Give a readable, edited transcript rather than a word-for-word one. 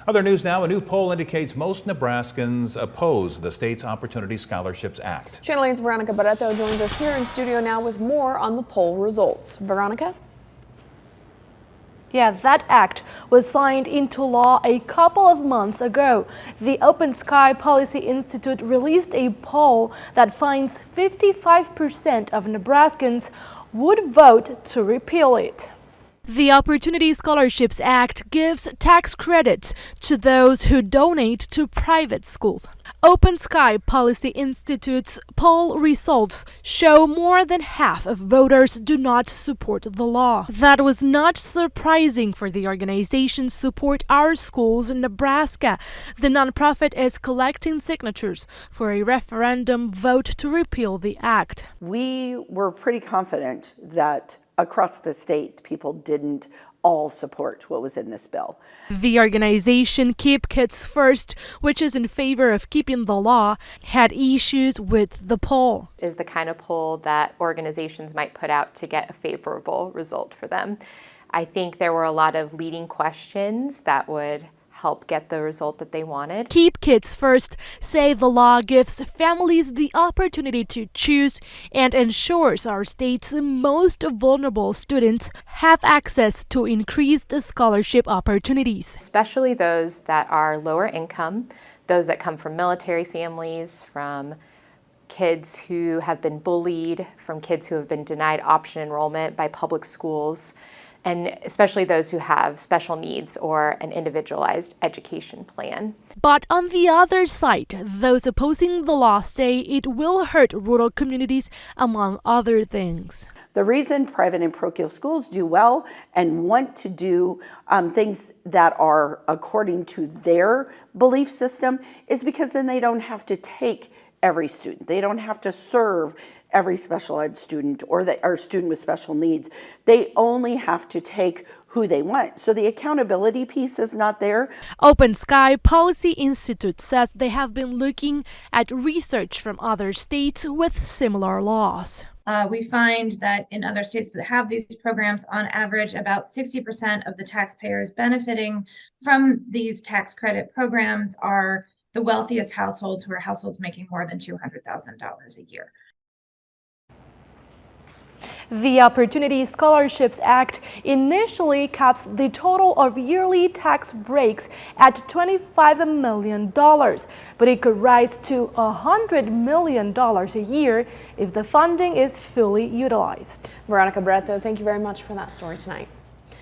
Other news now, a new poll indicates most Nebraskans oppose the state's Opportunity Scholarships Act. Channel 8's Veronica Barreto joins us here in studio now with more on the poll results. Veronica? Yeah, that act was signed into law a couple of months ago. The Open Sky Policy Institute released a poll that finds 55% of Nebraskans would vote to repeal it. The Opportunity Scholarships Act gives tax credits to those who donate to private schools. Open Sky Policy Institute's poll results show more than half of voters do not support the law. That was not surprising for the organization Support-Our-Schools-Nebraska. The nonprofit is collecting signatures for a referendum vote to repeal the act. We were pretty confident that across the state, people didn't all support what was in this bill. The organization Keep Kids First, which is in favor of keeping the law, had issues with the poll. Is the kind of poll that organizations might put out to get a favorable result for them. I think there were a lot of leading questions that would help get the result that they wanted. Keep Kids First say the law gives families the opportunity to choose and ensures our state's most vulnerable students have access to increased scholarship opportunities. Especially those that are lower income, those that come from military families, from kids who have been bullied, from kids who have been denied option enrollment by public schools, and especially those who have special needs or an individualized education plan. But on the other side, those opposing the law say it will hurt rural communities, among other things. The reason private and parochial schools do well and want to do things that are according to their belief system is because then they don't have to take every student. They don't have to serve every special ed student or student with special needs. They only have to take who they want. So the accountability piece is not there. Open Sky Policy Institute says they have been looking at research from other states with similar laws. We find that in other states that have these programs, on average, about 60% of the taxpayers benefiting from these tax credit programs are the wealthiest households, who are households making more than $200,000 a year. The Opportunity Scholarships Act initially caps the total of yearly tax breaks at $25 million, but it could rise to $100 million a year if the funding is fully utilized. Veronica Barreto, thank you very much for that story tonight.